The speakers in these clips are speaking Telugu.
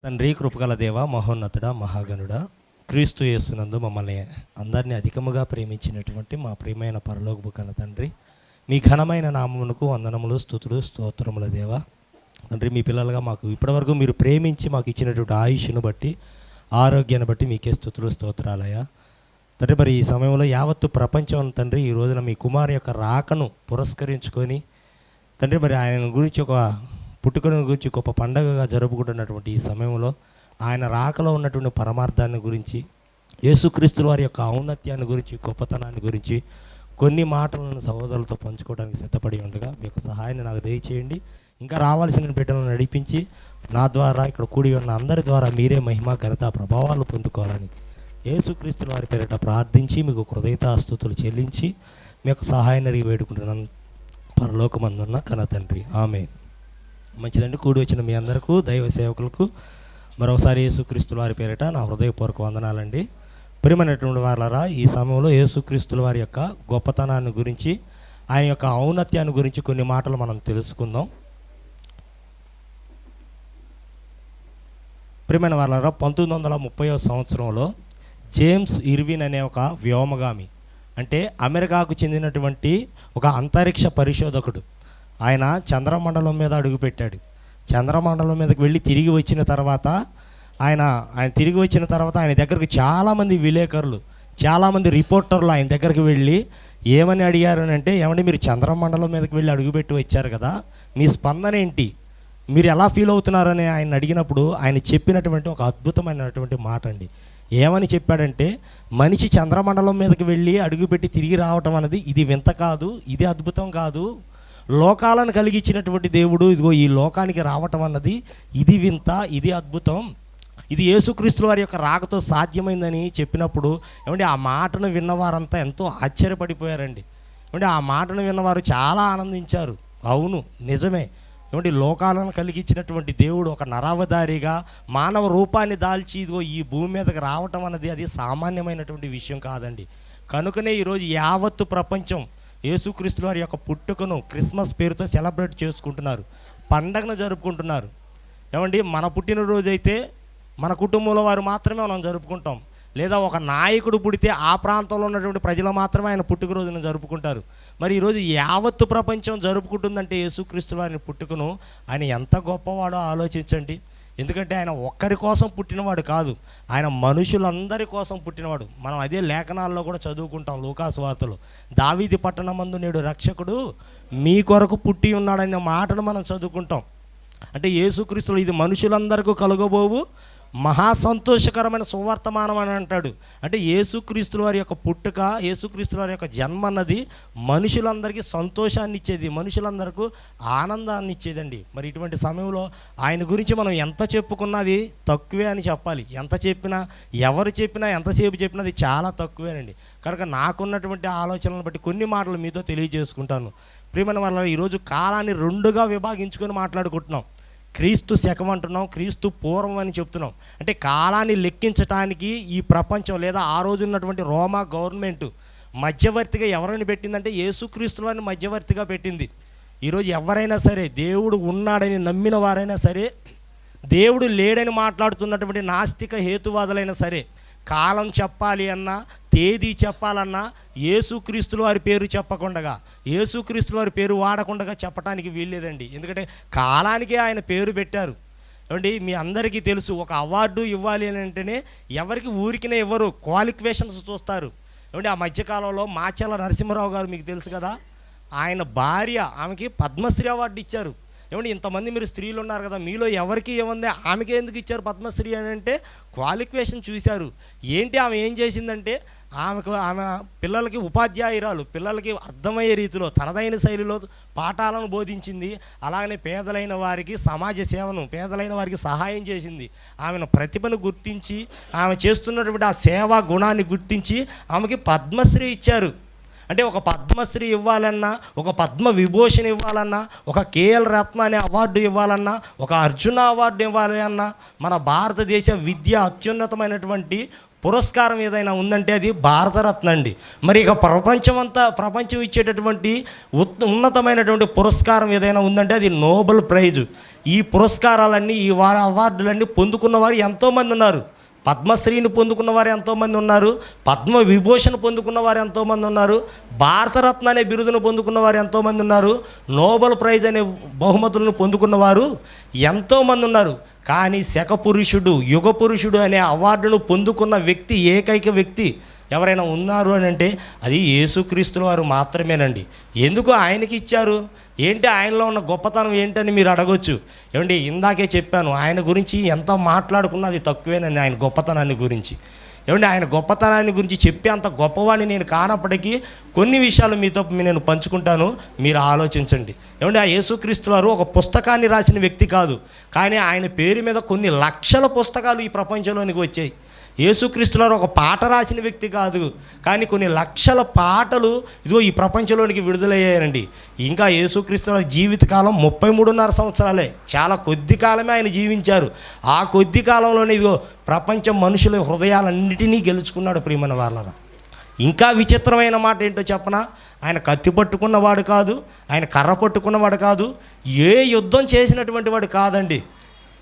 తండ్రి, కృపగల దేవ, మహోన్నతుడ, మహాగణుడ, క్రీస్తు యేసునందు మమ్మల్ని అందరినీ అధికముగా ప్రేమించినటువంటి మా ప్రియమైన పరలోకపు కన్న తండ్రి, మీ ఘనమైన నామమునకు వందనములు, స్తుతులు, స్తోత్రముల దేవ. తండ్రి, మీ పిల్లలుగా మాకు ఇప్పటివరకు మీరు ప్రేమించి మాకు ఇచ్చినటువంటి ఆయుష్ను బట్టి, ఆరోగ్యాన్ని బట్టి మీకే స్తుతులు, స్తోత్రాలయ తండ్రి. మరి ఈ సమయంలో యావత్తు ప్రపంచం తండ్రి ఈ రోజున మీ కుమారు యొక్క రాకను పురస్కరించుకొని తండ్రి, మరి ఆయన గురించి ఒక పుట్టుకను గురించి గొప్ప పండగగా జరుపుకుంటున్నటువంటి ఈ సమయంలో ఆయన రాకలో ఉన్నటువంటి పరమార్థాన్ని గురించి, యేసుక్రీస్తుల వారి యొక్క ఔన్నత్యాన్ని గురించి, గొప్పతనాన్ని గురించి కొన్ని మాటలను సహోదరులతో పంచుకోవడానికి సిద్ధపడి ఉండగా మీ యొక్క సహాయాన్ని నాకు దయచేయండి. ఇంకా రావాల్సిన బిడ్డలను నడిపించి నా ద్వారా ఇక్కడ కూడి ఉన్న అందరి ద్వారా మీరే మహిమ, ఘనత, ప్రభావాలు పొందుకోవాలని యేసుక్రీస్తుల వారి పేరిట ప్రార్థించి మీకు కృతజ్ఞతాస్తుతులు చెల్లించి మీ యొక్క సహాయాన్ని అడిగి వేడుకుంటున్నాను పరలోకమందున్న కన్న తండ్రి, ఆమేన్. మంచిదండి. కూడి వచ్చిన మీ అందరికీ, దైవ సేవకులకు మరొకసారి యేసుక్రీస్తుల వారి పేరిట నా హృదయపూర్వక వందనాలండి. ప్రియమైనటువంటి వారలారా, ఈ సమయంలో యేసుక్రీస్తుల వారి యొక్క గొప్పతనాన్ని గురించి, ఆయన యొక్క ఔన్నత్యాన్ని గురించి కొన్ని మాటలు మనం తెలుసుకుందాం. ప్రియమైన వారలారా, 1930వ సంవత్సరంలో జేమ్స్ ఇర్విన్ అనే ఒక వ్యోమగామి, అంటే అమెరికాకు చెందినటువంటి ఒక అంతరిక్ష పరిశోధకుడు, ఆయన చంద్రమండలం మీద అడుగుపెట్టాడు. చంద్రమండలం మీదకి వెళ్ళి తిరిగి వచ్చిన తర్వాత ఆయన తిరిగి వచ్చిన తర్వాత ఆయన దగ్గరకు చాలామంది విలేకరులు, చాలామంది రిపోర్టర్లు ఆయన దగ్గరికి వెళ్ళి ఏమని అడిగారు అంటే, ఏమంటే మీరు చంద్రమండలం మీదకి వెళ్ళి అడుగుపెట్టి వచ్చారు కదా, మీ స్పందన ఏంటి, మీరు ఎలా ఫీల్ అవుతున్నారని ఆయన అడిగినప్పుడు ఆయన చెప్పినటువంటి ఒక అద్భుతమైనటువంటి మాట అండి. ఏమని చెప్పాడంటే, మనిషి చంద్రమండలం మీదకి వెళ్ళి అడుగుపెట్టి తిరిగి రావటం అనేది ఇది వింత కాదు, ఇది అద్భుతం కాదు, లోకాలను కలిగించినటువంటి దేవుడు ఇదిగో ఈ లోకానికి రావటం అన్నది ఇది వింత, ఇది అద్భుతం, ఇది యేసుక్రీస్తుల వారి యొక్క రాకతో సాధ్యమైందని చెప్పినప్పుడు ఏమంటే ఆ మాటను విన్నవారంతా ఎంతో ఆశ్చర్యపడిపోయారండి. ఏమంటే ఆ మాటను విన్నవారు చాలా ఆనందించారు. అవును, నిజమే. ఏమంటే లోకాలను కలిగించినటువంటి దేవుడు ఒక నరావతారిగా మానవ రూపాన్ని దాల్చి ఇదిగో ఈ భూమి మీదకి రావటం అన్నది అది సామాన్యమైనటువంటి విషయం కాదండి. కనుకనే ఈరోజు యావత్తు ప్రపంచం యేసుక్రీస్తుల వారి యొక్క పుట్టుకను క్రిస్మస్ పేరుతో సెలబ్రేట్ చేసుకుంటున్నారు, పండగను జరుపుకుంటున్నారు. ఏమండి, మన పుట్టినరోజు అయితే మన కుటుంబంలో వారు మాత్రమే మనం జరుపుకుంటాం, లేదా ఒక నాయకుడు పుడితే ఆ ప్రాంతంలో ఉన్నటువంటి ప్రజలు మాత్రమే ఆయన పుట్టుకరోజును జరుపుకుంటారు. మరి ఈరోజు యావత్తు ప్రపంచం జరుపుకుంటుందంటే యేసుక్రీస్తుల వారి పుట్టుకను ఆయన ఎంత గొప్పవాడో ఆలోచించండి. ఎందుకంటే ఆయన ఒక్కరి కోసం పుట్టినవాడు కాదు, ఆయన మనుషులందరి కోసం పుట్టినవాడు. మనం అదే లేఖనాల్లో కూడా చదువుకుంటాం. లూకాసు వార్తలో దావీదు పట్టణమందు నేడు రక్షకుడు మీ కొరకు పుట్టి ఉన్నాడనే మాటను మనం చదువుకుంటాం. అంటే యేసుక్రీస్తులు ఇది మనుషులందరికీ కలుగబోవు మహా సంతోషకరమైన సువర్తమానం అని అంటాడు. అంటే యేసుక్రీస్తుల వారి యొక్క పుట్టుక, యేసుక్రీస్తుల వారి యొక్క జన్మ అన్నది మనుషులందరికీ సంతోషాన్ని ఇచ్చేది, మనుషులందరికీ ఆనందాన్ని ఇచ్చేదండి. మరి ఇటువంటి సమయంలో ఆయన గురించి మనం ఎంత చెప్పుకున్నది తక్కువే అని చెప్పాలి. ఎంత చెప్పినా, ఎవరు చెప్పినా, ఎంతసేపు చెప్పినా అది చాలా తక్కువేనండి. కనుక నాకున్నటువంటి ఆలోచనలను బట్టి కొన్ని మాటలు మీతో తెలియజేసుకుంటాను. ప్రియమైన వల్ల ఈరోజు కాలాన్ని రెండుగా విభాగించుకొని మాట్లాడుకుంటున్నాం. క్రీస్తు శకం అంటున్నాం, క్రీస్తు పూర్వం అని చెప్తున్నాం. అంటే కాలాన్ని లెక్కించడానికి ఈ ప్రపంచం లేదా ఆ రోజు ఉన్నటువంటి రోమా గవర్నమెంట్ మధ్యవర్తిగా ఎవరిని పెట్టిందంటే యేసుక్రీస్తుల వారిని మధ్యవర్తిగా పెట్టింది. ఈరోజు ఎవరైనా సరే, దేవుడు ఉన్నాడని నమ్మిన వారైనా సరే, దేవుడు లేడని మాట్లాడుతున్నటువంటి నాస్తిక హేతువాదులైనా సరే, కాలం చెప్పాలి అన్నా, తేదీ చెప్పాలన్నా యేసుక్రీస్తుల వారి పేరు చెప్పకుండా, యేసుక్రీస్తుల వారి పేరు వాడకుండా చెప్పడానికి వీల్లేదండి. ఎందుకంటే కాలానికే ఆయన పేరు పెట్టారు. ఏమండి, మీ అందరికీ తెలుసు, ఒక అవార్డు ఇవ్వాలి అని అంటేనే ఎవరికి ఊరికినే ఇవ్వరు, క్వాలిఫికేషన్స్ చూస్తారు. ఏమండి, ఆ మధ్యకాలంలో మాచల నరసింహారావు గారు మీకు తెలుసు కదా, ఆయన భార్య, ఆమెకి పద్మశ్రీ అవార్డు ఇచ్చారు. ఏమండి, ఇంతమంది మీరు స్త్రీలు ఉన్నారు కదా, మీలో ఎవరికి ఏముంది, ఆమెకి ఎందుకు ఇచ్చారు పద్మశ్రీ అని అంటే క్వాలిఫికేషన్ చూశారు. ఏంటి ఆమె ఏం చేసిందంటే, ఆమె పిల్లలకి ఉపాధ్యాయురాలు, పిల్లలకి అర్థమయ్యే రీతిలో తనదైన శైలిలో పాఠాలను బోధించింది. అలాగనే పేదలైన వారికి సమాజ సేవను, పేదలైన వారికి సహాయం చేసింది. ఆమెను ప్రతిభను గుర్తించి, ఆమె చేస్తున్నటువంటి ఆ సేవా గుణాన్ని గుర్తించి ఆమెకి పద్మశ్రీ ఇచ్చారు. అంటే ఒక పద్మశ్రీ ఇవ్వాలన్నా, ఒక పద్మ విభూషణ్ ఇవ్వాలన్నా, ఒక కేఎల్ రత్న అనే అవార్డు ఇవ్వాలన్నా, ఒక అర్జున అవార్డు ఇవ్వాలి అన్నా, మన భారతదేశ విద్య అత్యున్నతమైనటువంటి పురస్కారం ఏదైనా ఉందంటే అది భారతరత్న అండి. మరి ఇక ప్రపంచం ఇచ్చేటటువంటి ఉన్నతమైనటువంటి పురస్కారం ఏదైనా ఉందంటే అది నోబెల్ ప్రైజు. ఈ పురస్కారాలన్నీ, ఈ అవార్డులన్నీ పొందుకున్న వారు ఎంతోమంది ఉన్నారు. పద్మశ్రీని పొందుకున్న వారు ఎంతోమంది ఉన్నారు, పద్మ విభూషణ్ పొందుకున్న వారు ఎంతోమంది ఉన్నారు, భారతరత్న అనే బిరుదును పొందుకున్న వారు ఎంతోమంది ఉన్నారు, నోబెల్ ప్రైజ్ అనే బహుమతులను పొందుకున్న వారు ఎంతోమంది ఉన్నారు. కానీ శకపురుషుడు, యుగ పురుషుడు అనే అవార్డును పొందుకున్న వ్యక్తి, ఏకైక వ్యక్తి ఎవరైనా ఉన్నారు అని అంటే అది యేసుక్రీస్తుల వారు మాత్రమేనండి. ఎందుకు ఆయనకి ఇచ్చారు? ఏంటి ఆయనలో ఉన్న గొప్పతనం ఏంటని మీరు అడగొచ్చు. ఏమండి, ఇందాకే చెప్పాను, ఆయన గురించి ఎంత మాట్లాడుకున్నా అది తక్కువేనండి. ఆయన గొప్పతనాన్ని గురించి, ఏమండి, ఆయన గొప్పతనాన్ని గురించి చెప్పే అంత గొప్పవాడిని నేను కానప్పటికీ కొన్ని విషయాలు మీతో నేను పంచుకుంటాను, మీరు ఆలోచించండి. ఏమండి, ఆ యేసుక్రీస్తు వారు ఒక పుస్తకాన్ని రాసిన వ్యక్తి కాదు, కానీ ఆయన పేరు మీద కొన్ని లక్షల పుస్తకాలు ఈ ప్రపంచంలోనికి వచ్చాయి. యేసుక్రీస్తు వారు ఒక పాట రాసిన వ్యక్తి కాదు, కానీ కొన్ని లక్షల పాటలు ఇదిగో ఈ ప్రపంచంలోనికి విడుదలయ్యాయండి. ఇంకా యేసుక్రీస్తు వారి జీవితకాలం 33.5 సంవత్సరాలే, చాలా కొద్ది కాలమే ఆయన జీవించారు. ఆ కొద్ది కాలంలోనే ఇదిగో ప్రపంచం మనుషుల హృదయాలన్నిటినీ గెలుచుకున్నాడు. ప్రియమైన వాళ్ళరా, ఇంకా విచిత్రమైన మాట ఏంటో చెప్పనా? ఆయన కత్తి పట్టుకున్నవాడు కాదు, ఆయన కర్ర పట్టుకున్నవాడు కాదు, ఏ యుద్ధం చేసినటువంటి వాడు కాదండి.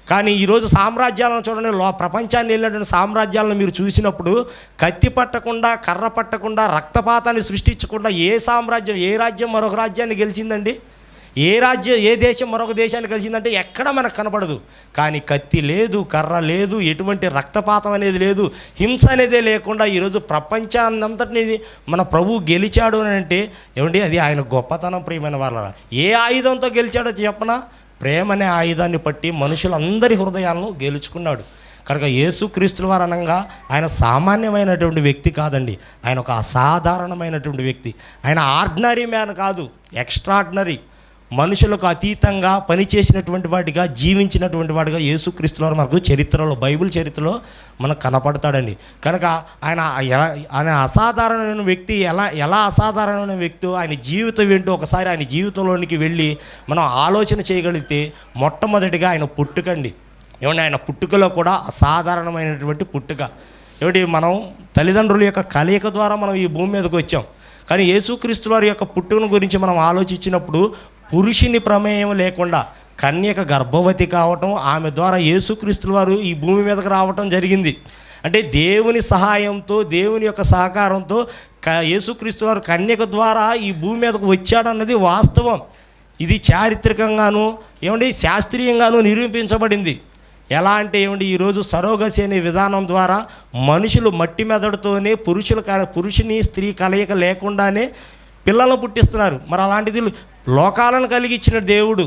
కానీ ఈరోజు సామ్రాజ్యాలను చూడండి, ప్రపంచాన్ని వెళ్ళినటువంటి సామ్రాజ్యాలను మీరు చూసినప్పుడు కత్తి పట్టకుండా, కర్ర పట్టకుండా, రక్తపాతాన్ని సృష్టించకుండా ఏ రాజ్యం మరొక రాజ్యాన్ని గెలిచిందండి? ఏ దేశం మరొక దేశాన్ని కలిసిందంటే ఎక్కడ మనకు కనపడదు. కానీ కత్తి లేదు, కర్ర లేదు, ఎటువంటి రక్తపాతం అనేది లేదు, హింస అనేదే లేకుండా ఈరోజు ప్రపంచాన్నంతటిని మన ప్రభువు గెలిచాడు అని అంటే ఏమండి, అది ఆయన గొప్పతనం. ప్రియమైన వాళ్ళ, ఏ ఆయుధంతో గెలిచాడో చెప్పనా? ప్రేమ అనే ఆయుధాన్ని పట్టి మనుషులందరి హృదయాలను గెలుచుకున్నాడు. కనుక యేసుక్రీస్తుల వారు అనగా ఆయన సామాన్యమైనటువంటి వ్యక్తి కాదండి, ఆయన ఒక అసాధారణమైనటువంటి వ్యక్తి. ఆయన ఆర్డినరీ మ్యాన్ కాదు, ఎక్స్ట్రాడినరీ, మనుషులకు అతీతంగా పనిచేసినటువంటి వాడిగా, జీవించినటువంటి వాడిగా యేసుక్రీస్తుల వారు మనకు చరిత్రలో, బైబిల్ చరిత్రలో మనకు కనపడతాడండి. కనుక ఆయన అసాధారణమైన వ్యక్తి. ఎలా అసాధారణమైన వ్యక్తి, ఆయన జీవితం ఏంటో ఒకసారి ఆయన జీవితంలోనికి వెళ్ళి మనం ఆలోచన చేయగలిగితే, మొట్టమొదటిగా ఆయన పుట్టుకండి. ఏమంటే ఆయన పుట్టుకలో కూడా అసాధారణమైనటువంటి పుట్టుక. ఏమిటి, మనం తల్లిదండ్రుల యొక్క కలయిక ద్వారా మనం ఈ భూమి మీదకి వచ్చాం. కానీ యేసుక్రీస్తు వారి యొక్క పుట్టుకను గురించి మనం ఆలోచించినప్పుడు పురుషుని ప్రమేయం లేకుండా కన్యక గర్భవతి కావటం, ఆమె ద్వారా యేసుక్రీస్తుల వారు ఈ భూమి మీదకి రావటం జరిగింది. అంటే దేవుని సహాయంతో, దేవుని యొక్క సహకారంతో యేసుక్రీస్తు వారు కన్యక ద్వారా ఈ భూమి మీదకు వచ్చాడన్నది వాస్తవం. ఇది చారిత్రకంగాను ఏమండి శాస్త్రీయంగాను నిరూపించబడింది. ఎలా అంటే ఏమండి, ఈరోజు సరోగసి అనే విధానం ద్వారా మనుషులు మట్టి మెదడుతోనే పురుషుని స్త్రీ కలయిక లేకుండానే పిల్లలను పుట్టిస్తున్నారు. మరి అలాంటిది లోకాలను కలిగించిన దేవుడు,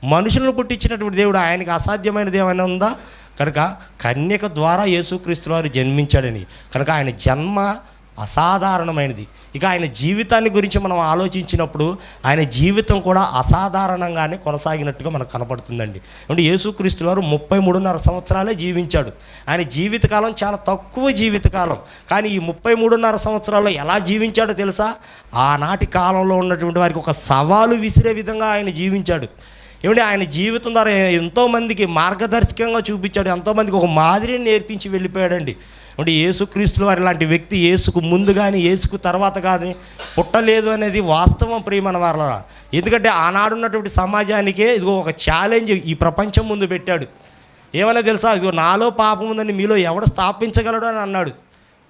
మనుషులను పుట్టించినటువంటి దేవుడు, ఆయనకి అసాధ్యమైనది ఏమైనా ఉందా? కనుక కన్యక ద్వారా యేసుక్రీస్తు వారు జన్మించాడని, కనుక ఆయన జన్మ అసాధారణమైనది. ఇక ఆయన జీవితాన్ని గురించి మనం ఆలోచించినప్పుడు ఆయన జీవితం కూడా అసాధారణంగానే కొనసాగినట్టుగా మనకు కనపడుతుందండి. అంటే యేసుక్రీస్తు వారు 33.5 సంవత్సరాలే జీవించాడు. ఆయన జీవితకాలం చాలా తక్కువ జీవితకాలం, కానీ ఈ 33.5 సంవత్సరాల్లో ఎలా జీవించాడో తెలుసా? ఆనాటి కాలంలో ఉన్నటువంటి వారికి ఒక సవాలు విసిరే విధంగా ఆయన జీవించాడు. ఏమంటే ఆయన జీవితం ద్వారా ఎంతోమందికి మార్గదర్శకంగా చూపించాడు, ఎంతోమందికి ఒక మాదిరిని నేర్పించి వెళ్ళిపోయాడండి. అంటే యేసుక్రీస్తుల వారి లాంటి వ్యక్తి యేసుకు ముందు కానీ యేసుకు తర్వాత కానీ పుట్టలేదు అనేది వాస్తవం. ప్రియమైన వాళ్ళ, ఎందుకంటే ఆనాడున్నటువంటి సమాజానికే ఇదిగో ఒక ఛాలెంజ్ ఈ ప్రపంచం ముందు పెట్టాడు. ఏమన్నా తెలుసా? ఇదిగో నాలో పాపం ఉందని మీలో ఎవడు స్థాపించగలడు అని అన్నాడు.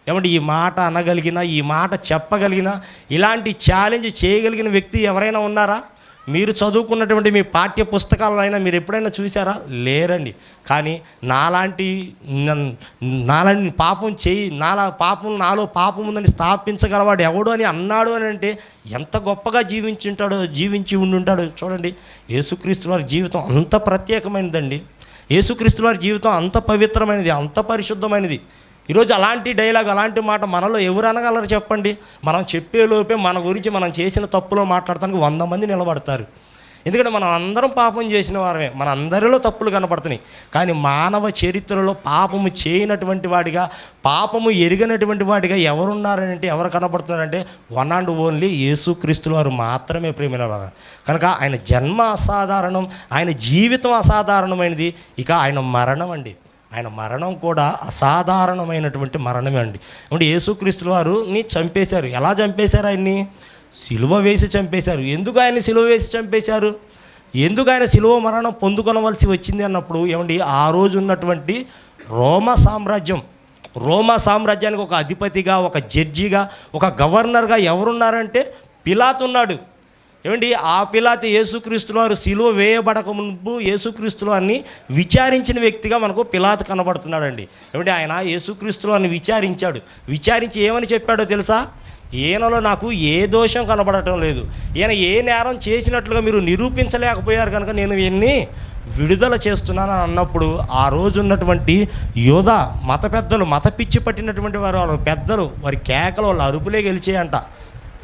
ఏమంటే ఈ మాట అనగలిగిన, ఈ మాట చెప్పగలిగిన, ఇలాంటి ఛాలెంజ్ చేయగలిగిన వ్యక్తి ఎవరైనా ఉన్నారా? మీరు చదువుకున్నటువంటి మీ పాఠ్య పుస్తకాలలో అయినా మీరు ఎప్పుడైనా చూసారా? లేరండి. కానీ నాలాంటి నాలో పాపం ఉందని స్థాపించగలవాడు ఎవడు అని అన్నాడు అని అంటే ఎంత గొప్పగా జీవించి ఉండుంటాడు. చూడండి, యేసుక్రీస్తు వారి జీవితం అంత ప్రత్యేకమైనదండి. యేసుక్రీస్తు వారి జీవితం అంత పవిత్రమైనది, అంత పరిశుద్ధమైనది. ఈరోజు అలాంటి డైలాగ్, అలాంటి మాట మనలో ఎవరు అనగలరు చెప్పండి? మనం చెప్పేలోపే మన గురించి మనం చేసిన తప్పులో మాట్లాడటానికి 100 మంది నిలబడతారు. ఎందుకంటే మనం అందరం పాపం చేసిన వారమే, మన అందరిలో తప్పులు కనపడుతున్నాయి. కానీ మానవ చరిత్రలో పాపము చేయనటువంటి వాడిగా, పాపము ఎరిగినటువంటి వాడిగా ఎవరున్నారంటే, ఎవరు కనపడుతున్నారంటే వన్ అండ్ ఓన్లీ యేసుక్రీస్తుల వారు మాత్రమే. ప్రియమైన వారు, కనుక ఆయన జన్మ అసాధారణం, ఆయన జీవితం అసాధారణమైనది. ఇక ఆయన మరణం అండి, ఆయన మరణం కూడా అసాధారణమైనటువంటి మరణమే అండి. అంటే యేసుక్రీస్తుల వారుని చంపేశారు. ఎలా చంపేశారు? ఆయన్ని సిలువ వేసి చంపేశారు. ఎందుకు ఆయన్ని సిలువ వేసి చంపేశారు? ఎందుకు ఆయన సిలువ మరణం పొందుకొనవలసి వచ్చింది అన్నప్పుడు ఏమండి, ఆ రోజు ఉన్నటువంటి రోమా సామ్రాజ్యానికి ఒక అధిపతిగా, ఒక జడ్జిగా, ఒక గవర్నర్గా ఎవరున్నారంటే పిలాతు ఉన్నాడు. ఏమండి, ఆ పిలాతు యేసుక్రీస్తుల వారు సిలువ వేయబడక ముందు యేసుక్రీస్తుల వారిని విచారించిన వ్యక్తిగా మనకు పిలాతు కనబడుతున్నాడండి. ఏమండి, ఆయన యేసుక్రీస్తుల వారిని విచారించి ఏమని చెప్పాడో తెలుసా? ఈయనలో నాకు ఏ దోషం కనబడటం లేదు, ఈయన ఏ నేరం చేసినట్లుగా మీరు నిరూపించలేకపోయారు కనుక నేను ఈయన్ని విడుదల చేస్తున్నాను అన్నప్పుడు ఆ రోజు ఉన్నటువంటి యోధ మత పిచ్చి పట్టినటువంటి వారు పెద్దలు, వారి కేకలు, వాళ్ళ అరుపులే గెలిచేయంట.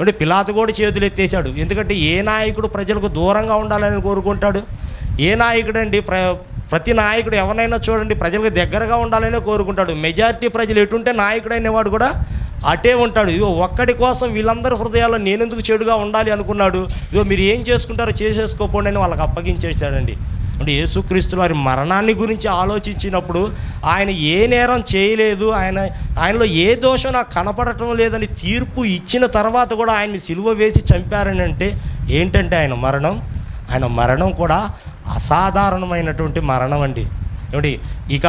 అంటే పిలాతు కూడా చేతులు ఎత్తేసాడు. ఎందుకంటే ఏ నాయకుడు ప్రజలకు దూరంగా ఉండాలని కోరుకుంటాడు? ఏ నాయకుడు అండి, ప్రతి నాయకుడు ఎవరినైనా చూడండి ప్రజలకు దగ్గరగా ఉండాలనే కోరుకుంటాడు. మెజారిటీ ప్రజలు ఎటుంటే నాయకుడు అనేవాడు కూడా అటే ఉంటాడు. ఇదిగో ఒక్కడి కోసం వీళ్ళందరి హృదయాల్లో నేనెందుకు చెడుగా ఉండాలి అనుకున్నాడు. ఇదిగో మీరు ఏం చేసుకుంటారో చేసేసుకోపోండి అని వాళ్ళకి అప్పగించేశాడండి. అంటే యేసుక్రీస్తుల వారి మరణాన్ని గురించి ఆలోచించినప్పుడు ఆయన ఏ నేరం చేయలేదు, ఆయనలో ఏ దోషం నాకు కనపడటం లేదని తీర్పు ఇచ్చిన తర్వాత కూడా ఆయన్ని సిలువ వేసి చంపారని అంటే ఏంటంటే ఆయన మరణం కూడా అసాధారణమైనటువంటి మరణం అండి. ఏమిటి, ఇక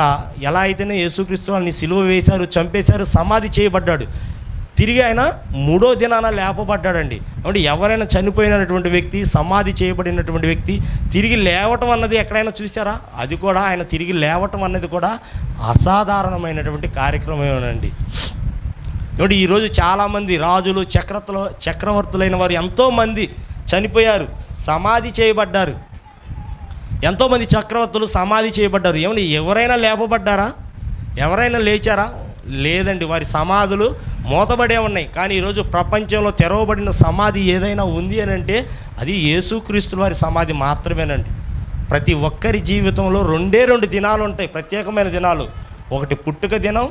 ఎలా అయితేనే యేసుక్రీస్తు వారిని సిలువ వేశారు, చంపేశారు, సమాధి చేయబడ్డాడు. తిరిగి ఆయన 3వ దినాన లేపబడ్డాడండి. అంటే ఎవరైనా చనిపోయినటువంటి వ్యక్తి, సమాధి చేయబడినటువంటి వ్యక్తి తిరిగి లేవటం అన్నది ఎక్కడైనా చూసారా? అది కూడా ఆయన తిరిగి లేవటం అన్నది కూడా అసాధారణమైనటువంటి కార్యక్రమమేనండి. ఏమిటి, ఈరోజు చాలామంది రాజులు, చక్రవర్తులైన వారు ఎంతోమంది చనిపోయారు, సమాధి చేయబడ్డారు. ఎంతోమంది చక్రవర్తులు సమాధి చేయబడ్డారు. ఏమని ఎవరైనా లేపబడ్డారా? ఎవరైనా లేచారా? లేదండి. వారి సమాధులు మూతబడే ఉన్నాయి. కానీ ఈరోజు ప్రపంచంలో తెరవబడిన సమాధి ఏదైనా ఉంది అని అంటే అది యేసుక్రీస్తుల వారి సమాధి మాత్రమేనండి. ప్రతి ఒక్కరి జీవితంలో 2 దినాలు ఉంటాయి, ప్రత్యేకమైన దినాలు. ఒకటి పుట్టుక దినం,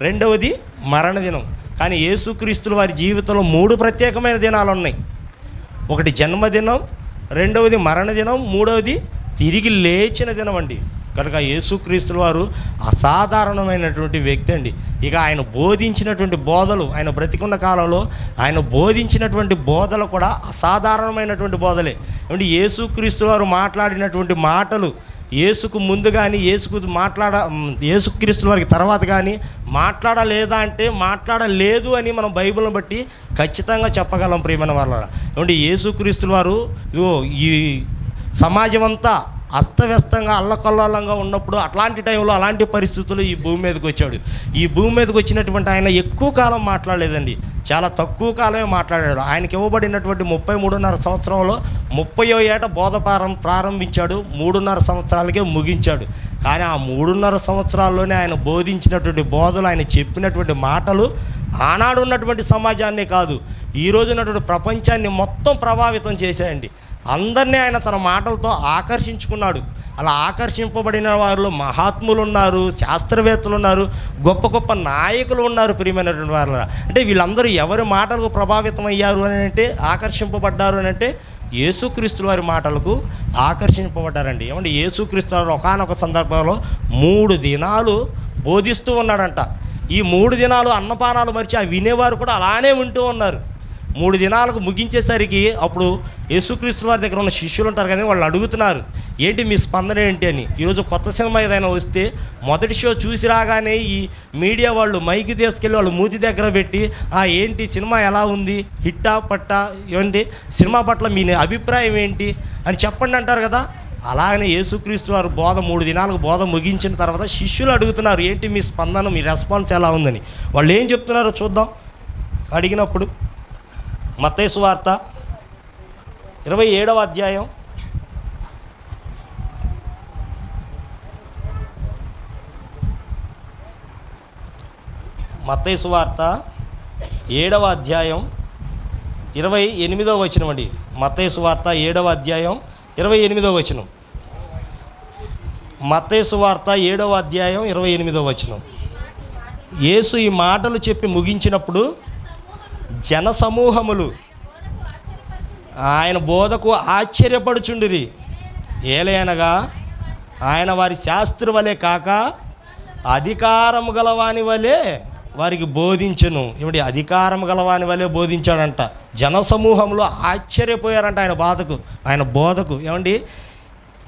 రెండవది మరణ దినం. కానీ యేసుక్రీస్తుల వారి జీవితంలో 3 ప్రత్యేకమైన దినాలు ఉన్నాయి. ఒకటి జన్మదినం, రెండవది మరణ దినం, మూడవది తిరిగి లేచిన దినం అండి. కనుక యేసుక్రీస్తుల వారు అసాధారణమైనటువంటి వ్యక్తి అండి. ఇక ఆయన బోధించినటువంటి బోధలు, ఆయన బ్రతికున్న కాలంలో ఆయన బోధించినటువంటి బోధలు కూడా అసాధారణమైనటువంటి బోధలే. అంటే యేసుక్రీస్తుల వారు మాట్లాడినటువంటి మాటలు యేసుకు ముందు కానీ యేసుక్రీస్తుల వారికి తర్వాత కానీ మాట్లాడలేదా అంటే మాట్లాడలేదు అని మనం బైబిల్ని బట్టి ఖచ్చితంగా చెప్పగలం ప్రియమైన వాళ్ళ. అంటే యేసుక్రీస్తుల వారు ఈ సమాజం అంతా అస్తవ్యస్తంగా అల్లకల్లోలంగా ఉన్నప్పుడు అట్లాంటి టైంలో, అలాంటి పరిస్థితుల్లో ఈ భూమి మీదకి వచ్చాడు. ఈ భూమి మీదకి వచ్చినటువంటి ఆయన ఎక్కువ కాలం మాట్లాడలేదండి, చాలా తక్కువ కాలమే మాట్లాడాడు. ఆయనకి ఇవ్వబడినటువంటి 33.5 సంవత్సరంలో 30వ ఏట బోధ ప్రారంభించాడు. 3.5 సంవత్సరాలకే ముగించాడు. కానీ ఆ 3.5 సంవత్సరాల్లోనే ఆయన బోధించినటువంటి బోధలు, ఆయన చెప్పినటువంటి మాటలు ఆనాడు ఉన్నటువంటి సమాజాన్నే కాదు, ఈరోజు ఉన్నటువంటి ప్రపంచాన్ని మొత్తం ప్రభావితం చేశాయండి. అందరినీ ఆయన తన మాటలతో ఆకర్షించుకున్నాడు. అలా ఆకర్షింపబడిన వారిలో మహాత్ములు ఉన్నారు, శాస్త్రవేత్తలు ఉన్నారు, గొప్ప గొప్ప నాయకులు ఉన్నారు ప్రియమైనటువంటి వారు. అంటే వీళ్ళందరూ ఎవరి మాటలకు ప్రభావితం అయ్యారు అని అంటే, ఆకర్షింపబడ్డారు అని అంటే యేసుక్రీస్తుల వారి మాటలకు ఆకర్షింపబడ్డారండి. ఏమంటే యేసుక్రీస్తు వారు ఒకానొక సందర్భంలో 3 దినాలు బోధిస్తూ ఉన్నాడంట. ఈ 3 దినాలు అన్నపానాలు మరిచి ఆ వినేవారు కూడా అలానే ఉంటూ ఉన్నారు. 3 దినాలకు ముగించేసరికి అప్పుడు యేసుక్రీస్తు వారి దగ్గర ఉన్న శిష్యులు ఉంటారు కానీ వాళ్ళు అడుగుతున్నారు, ఏంటి మీ స్పందన ఏంటి అని. ఈరోజు కొత్త సినిమా ఏదైనా వస్తే మొదటి షో చూసి రాగానే ఈ మీడియా వాళ్ళు మైకి తీసుకెళ్ళి వాళ్ళు మూతి దగ్గర పెట్టి, ఏంటి సినిమా ఎలా ఉంది, హిట్టా పట్టా, ఏంటి సినిమా పట్ల మీ అభిప్రాయం ఏంటి అని చెప్పండి అంటారు కదా. అలాగనే యేసుక్రీస్తు వారు 3 దినాలకు బోధ ముగించిన తర్వాత శిష్యులు అడుగుతున్నారు, ఏంటి మీ స్పందన, మీ రెస్పాన్స్ ఎలా ఉందని. వాళ్ళు ఏం చెప్తున్నారో చూద్దాం. అడిగినప్పుడు మత్తయి సువార్త 27వ అధ్యాయం 28వ వచనం అండి. మత్తయి సువార్త 7వ అధ్యాయం 28వ వచనం. మత్తయి సువార్త 7వ అధ్యాయం 28వ వచనం. యేసు ఈ మాటలు చెప్పి ముగించినప్పుడు జనసమూహములు ఆయన బోధకు ఆశ్చర్యపడుచుండిరి. ఏలయనగా ఆయన వారి శాస్త్రి వలె కాక అధికారము గలవాని వలె వారికి బోధించును. ఏమిటి? అధికారం గలవాని వలె బోధించాడంట. జనసమూహంలో ఆశ్చర్యపోయారంట ఆయన బోధకు. ఏమండి,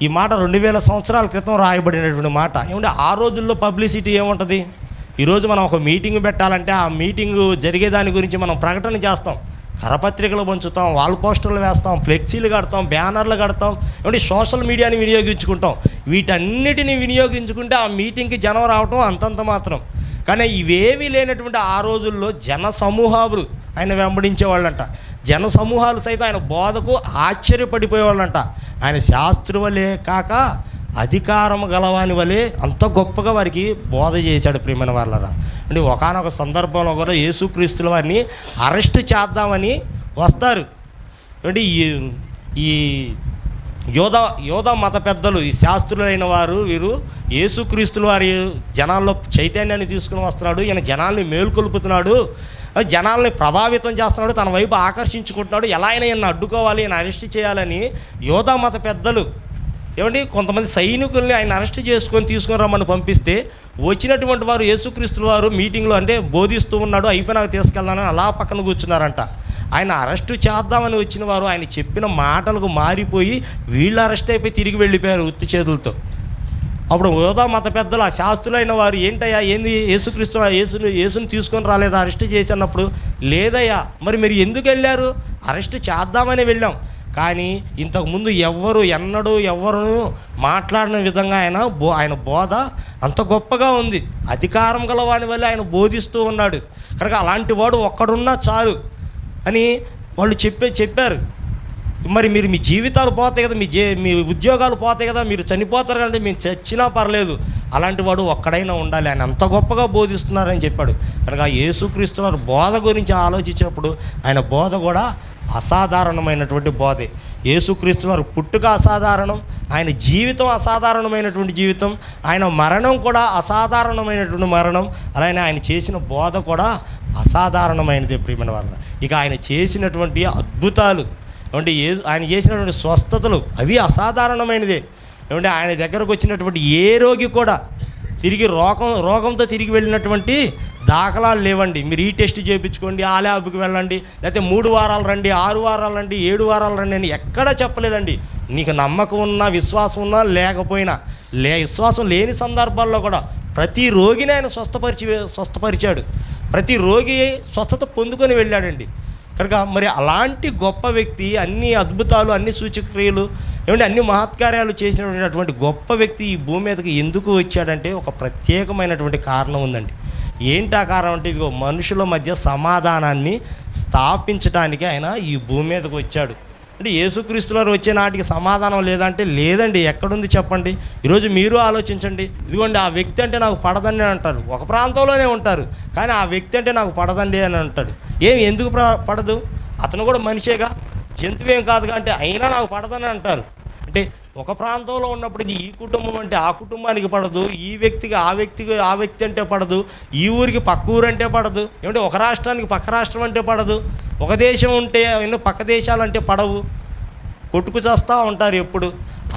ఈ మాట 2000 సంవత్సరాల క్రితం రాయబడినటువంటి మాట. ఏమంటే ఆ రోజుల్లో పబ్లిసిటీ ఏముంటుంది? ఈరోజు మనం ఒక మీటింగ్ పెట్టాలంటే ఆ మీటింగు జరిగేదాని గురించి మనం ప్రకటన చేస్తాం, కరపత్రికలు పంచుతాం, వాల్ పోస్టర్లు వేస్తాం, ఫ్లెక్సీలు కడతాం, బ్యానర్లు కడతాం, ఏమంటే సోషల్ మీడియాని వినియోగించుకుంటాం. వీటన్నిటిని వినియోగించుకుంటే ఆ మీటింగ్కి జనం రావటం అంతంత మాత్రం. కానీ ఇవేమీ లేనటువంటి ఆ రోజుల్లో జన సమూహాలు ఆయన వెంబడించేవాళ్ళంట. జన సమూహాలు సైతం ఆయన బోధకు ఆశ్చర్యపడిపోయేవాళ్ళంట. ఆయన శాస్త్రి వలే కాక అధికారం గలవాని వలె అంత గొప్పగా వారికి బోధ చేశాడు. ప్రియమైన వాళ్ళరా, అంటే ఒకానొక సందర్భంలో కూడా యేసుక్రీస్తుల వారిని అరెస్ట్ చేద్దామని వస్తారు. అంటే ఈ యోధా మత పెద్దలు, ఈ శాస్త్రులైన వారు, వీరు యేసుక్రీస్తుల వారి జనాల్లో చైతన్యాన్ని తీసుకుని వస్తున్నాడు, ఈయన జనాల్ని మేల్కొల్పుతున్నాడు, జనాల్ని ప్రభావితం చేస్తున్నాడు, తన వైపు ఆకర్షించుకుంటున్నాడు, ఎలా అయినా ఈయన అడ్డుకోవాలి, ఈయన అరెస్ట్ చేయాలని యోధా మత పెద్దలు ఏమండి కొంతమంది సైనికుల్ని ఆయన అరెస్ట్ తీసుకొని రమ్మని పంపిస్తే వచ్చినటువంటి వారు యేసుక్రీస్తుల వారు మీటింగ్లో అంటే బోధిస్తూ ఉన్నాడు, అయిపోయినాక తీసుకెళ్దానని అలా పక్కన కూర్చున్నారంట. ఆయన అరెస్టు చేద్దామని వచ్చిన వారు ఆయన చెప్పిన మాటలకు మారిపోయి వీళ్ళు అరెస్ట్ అయిపోయి తిరిగి వెళ్ళిపోయారు ఉత్తి చేతులతో. అప్పుడు యోధా మత పెద్దలు, ఆ శాస్త్రులైన వారు, ఏంటయ్యా ఏంది యేసుని తీసుకొని రాలేదా అరెస్ట్ చేసి అన్నప్పుడు, లేదయ్యా మరి మీరు ఎందుకు వెళ్ళారు? అరెస్ట్ చేద్దామని వెళ్ళాం, కానీ ఇంతకుముందు ఎవరు మాట్లాడిన విధంగా ఆయన బోధ అంత గొప్పగా ఉంది, అధికారం గలవాని వల్ల ఆయన బోధిస్తూ ఉన్నాడు కనుక అలాంటి వాడు ఒక్కడున్నా చాలు అని వాళ్ళు చెప్పారు. మరి మీరు మీ జీవితాలు పోతాయి కదా, మీ ఉద్యోగాలు పోతాయి కదా, మీరు చనిపోతారు కదంటే మేము చచ్చినా పర్లేదు, అలాంటి వాడు ఒక్కడైనా ఉండాలి, ఆయన అంత గొప్పగా బోధిస్తున్నారని చెప్పాడు. కనుక యేసుక్రీస్తు వారి బోధ గురించి ఆలోచించినప్పుడు ఆయన బోధ కూడా అసాధారణమైనటువంటి బోధే. యేసుక్రీస్తు వారు పుట్టుక అసాధారణం, ఆయన జీవితం అసాధారణమైనటువంటి జీవితం, ఆయన మరణం కూడా అసాధారణమైనటువంటి మరణం, అలానే ఆయన చేసిన బోధ కూడా అసాధారణమైనది. ప్రియమైన వారు, ఇక ఆయన చేసినటువంటి అద్భుతాలు ఏమంటే ఆయన చేసినటువంటి స్వస్థతలు అవి అసాధారణమైనదే. ఏమంటే ఆయన దగ్గరకు వచ్చినటువంటి ఏ రోగి కూడా తిరిగి రోగంతో తిరిగి వెళ్ళినటువంటి దాఖలాలు లేవండి. మీరు ఈ టెస్ట్ చేయించుకోండి, ఆ ల్యాబ్కి వెళ్ళండి, లేకపోతే 3 వారాలు రండి, 6 వారాలు రండి, 7 వారాలు రండి అని ఎక్కడా చెప్పలేదండి. నీకు నమ్మకం ఉన్నా, విశ్వాసం ఉన్నా లేకపోయినా, విశ్వాసం లేని సందర్భాల్లో కూడా ప్రతి రోగిని ఆయన స్వస్థపరిచాడు, ప్రతి రోగి స్వస్థత పొందుకొని వెళ్ళాడండి. కనుక మరి అలాంటి గొప్ప వ్యక్తి, అన్ని అద్భుతాలు, అన్ని సూచక్రియలు, ఏమంటే అన్ని మహత్కార్యాలు చేసినటువంటి గొప్ప వ్యక్తి ఈ భూమి మీదకి ఎందుకు వచ్చాడంటే ఒక ప్రత్యేకమైనటువంటి కారణం ఉందండి. ఏంటి ఆ కారణం అంటే, ఇదిగో మనుషుల మధ్య సమాధానాన్ని స్థాపించడానికి ఆయన ఈ భూమి మీదకి వచ్చాడు. అంటే యేసుక్రీస్తు వారు వచ్చే నాటికి సమాధానం లేదంటే లేదండి, ఎక్కడుంది చెప్పండి? ఈరోజు మీరు ఆలోచించండి. ఇదిగోండి ఆ వ్యక్తి అంటే నాకు పడదండి అని అంటారు, ఒక ప్రాంతంలోనే ఉంటారు, కానీ ఆ వ్యక్తి అంటే నాకు పడదండి అని అంటాడు. ఎందుకు పడదు? అతను కూడా మనిషేగా, జంతువేం కాదుగా అంటే అయినా నాకు పడదని అంటారు. అంటే ఒక ప్రాంతంలో ఉన్నప్పుడు ఈ కుటుంబం అంటే ఆ కుటుంబానికి పడదు, ఈ వ్యక్తికి ఆ వ్యక్తి అంటే పడదు, ఈ ఊరికి పక్క ఊరు అంటే పడదు, ఏమంటే ఒక రాష్ట్రానికి పక్క రాష్ట్రం అంటే పడదు, ఒక దేశం ఉంటే ఎన్నో పక్క దేశాలు అంటే పడవు, కొట్టుకు చేస్తూ ఉంటారు ఎప్పుడు.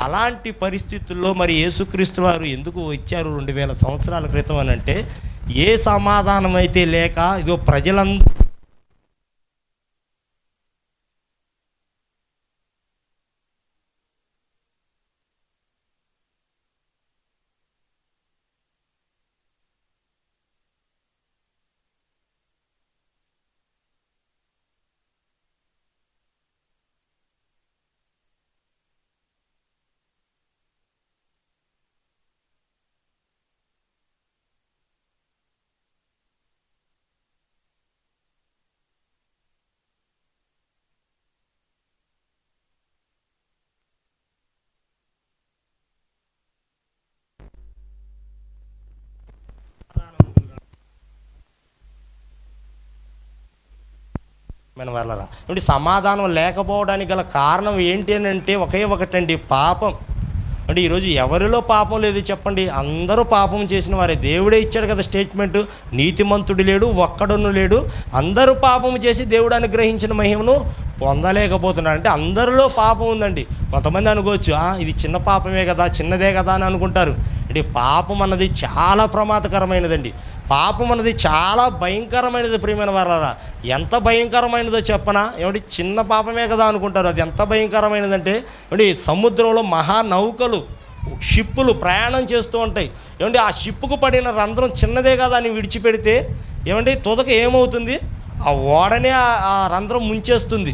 అలాంటి పరిస్థితుల్లో మరి యేసుక్రీస్తు వారు ఎందుకు వచ్చారు 2000 సంవత్సరాల క్రితం అని అంటే, ఏ సమాధానం అయితే లేక ఇదిగో ప్రజలందరూ మన వాళ్ళరా అంటే సమాధానం లేకపోవడానికి గల కారణం ఏంటి అని అంటే ఒకటండి, పాపం. అంటే ఈరోజు ఎవరిలో పాపం లేదు చెప్పండి? అందరూ పాపం చేసిన వారే. దేవుడే ఇచ్చాడు కదా స్టేట్మెంటు, నీతిమంతుడు లేడు, ఒక్కడును లేడు, అందరూ పాపం చేసి దేవుడు అనుగ్రహించిన మహిమను పొందలేకపోతున్నారు. అంటే అందరిలో పాపం ఉందండి. కొంతమంది అనుకోవచ్చు, ఇది చిన్న పాపమే కదా, చిన్నదే కదా అని అనుకుంటారు. అంటే పాపం అన్నది చాలా ప్రమాదకరమైనదండి. పాపం అన్నది చాలా భయంకరమైనది. ప్రియమైన వారలారా, ఎంత భయంకరమైనదో చెప్పనా? ఏమంటే చిన్న పాపమే కదా అనుకుంటారు. అది ఎంత భయంకరమైనదంటే, ఏమంటే సముద్రంలో మహానౌకలు, షిప్పులు ప్రయాణం చేస్తూ ఉంటాయి. ఏమంటే ఆ షిప్పుకు పడిన రంధ్రం చిన్నదే కదా అని విడిచిపెడితే ఏమంటే తుదక ఏమవుతుంది? ఆ ఓడనే ఆ రంధ్రం ముంచేస్తుంది,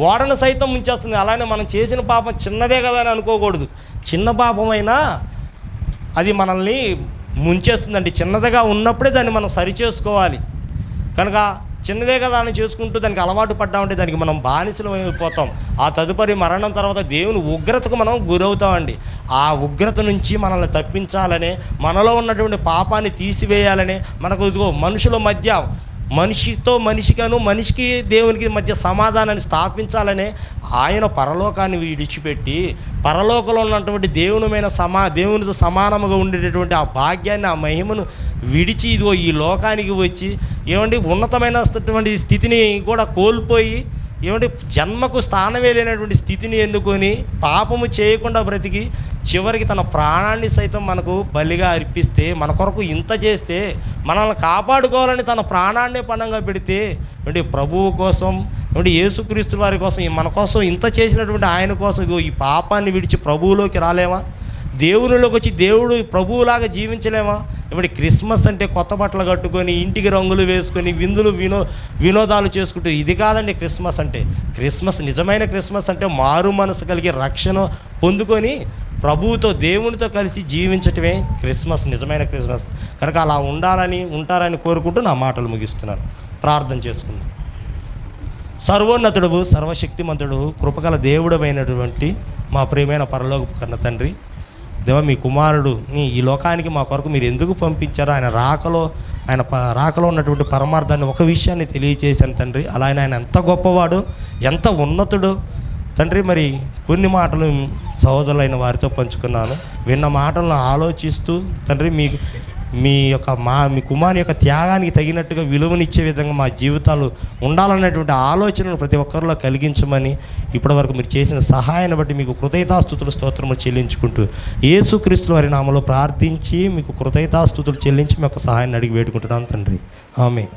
ఓడను సైతం ముంచేస్తుంది. అలానే మనం చేసిన పాపం చిన్నదే కదా అని అనుకోకూడదు. చిన్న పాపమైనా అది మనల్ని ముంచేస్తుందండి. చిన్నదిగా ఉన్నప్పుడే దాన్ని మనం సరి చేసుకోవాలి. కనుక చిన్నదే కదా అని చేసుకుంటూ దానికి అలవాటు పడ్డామంటే దానికి మనం బానిసలు అయిపోతాం. ఆ తదుపరి మరణం తర్వాత దేవుని ఉగ్రతకు మనం గురవుతామండి. ఆ ఉగ్రత నుంచి మనల్ని తప్పించాలనే, మనలో ఉన్నటువంటి పాపాన్ని తీసివేయాలనే, మనకు మనుషుల మధ్య, మనిషితో మనిషిగాను, మనిషికి దేవునికి మధ్య సమాధానాన్ని స్థాపించాలనే ఆయన పరలోకాన్ని విడిచిపెట్టి పరలోకంలో ఉన్నటువంటి దేవునితో సమానముగా ఉండేటటువంటి ఆ భాగ్యాన్ని, ఆ మహిమను విడిచి ఇదిగో ఈ లోకానికి వచ్చి ఏమండి ఉన్నతమైనటువంటి స్థితిని కూడా కోల్పోయి ఏమంటే జన్మకు స్థానమే లేనటువంటి స్థితిని ఎన్నుకొని పాపము చేయకుండా బ్రతికి చివరికి తన ప్రాణాన్ని సైతం మనకు బలిగా అర్పిస్తే, మన కొరకు ఇంత చేస్తే, మనల్ని కాపాడుకోవాలని తన ప్రాణాన్నే పణంగా పెడితే, అంటే ప్రభువు కోసం, అంటే యేసుక్రీస్తు వారి కోసం, మన కోసం ఇంత చేసినటువంటి ఆయన కోసం ఇదిగో ఈ పాపాన్ని విడిచి ప్రభువులోకి రాలేమా? దేవునిలోకి వచ్చి దేవుడు ప్రభువులాగా జీవించలేమా? ఇప్పుడు క్రిస్మస్ అంటే కొత్త బట్టలు కట్టుకొని, ఇంటికి రంగులు వేసుకొని, వినోదాలు చేసుకుంటూ, ఇది కాదండి క్రిస్మస్ అంటే. నిజమైన క్రిస్మస్ అంటే మారు మనసు కలిగి రక్షణ పొందుకొని ప్రభువుతో, దేవునితో కలిసి జీవించటమే క్రిస్మస్, నిజమైన క్రిస్మస్. కనుక అలా ఉంటారని కోరుకుంటూ నా మాటలు ముగిస్తున్నాను. ప్రార్థన చేసుకుందాం. సర్వోన్నతుడు, సర్వశక్తిమంతుడు, కృపగల దేవుడమైనటువంటి మా ప్రియమైన పరలోకపు కన్న తండ్రి, దేవ, మీ కుమారుడుని ఈ లోకానికి మా కొరకు మీరు ఎందుకు పంపించారో ఆయన రాకలో ఉన్నటువంటి పరమార్థాన్ని, ఒక విషయాన్ని తెలియచేశాను తండ్రి. అలా ఆయన ఎంత గొప్పవాడు, ఎంత ఉన్నతుడు తండ్రి. మరి కొన్ని మాటలు సహోదరులైన వారితో పంచుకున్నాను. విన్న మాటలను ఆలోచిస్తూ తండ్రి మీ కుమారుని యొక్క త్యాగానికి తగినట్టుగా విలువనిచ్చే విధంగా మా జీవితాలు ఉండాలన్నటువంటి ఆలోచనను ప్రతి ఒక్కరిలో కలిగించమని, ఇప్పటివరకు మీరు చేసిన సహాయాన్ని బట్టి మీకు కృతజ్ఞతాస్తుతులు, స్తోత్రములు చెల్లించుకుంటూ యేసుక్రీస్తు వారి నామములో ప్రార్థించి మీకు కృతజ్ఞతాస్తుతులు చెల్లించి మీ యొక్క సహాయాన్ని అడిగి వేడుకుంటున్నాను తండ్రి. ఆమేన్.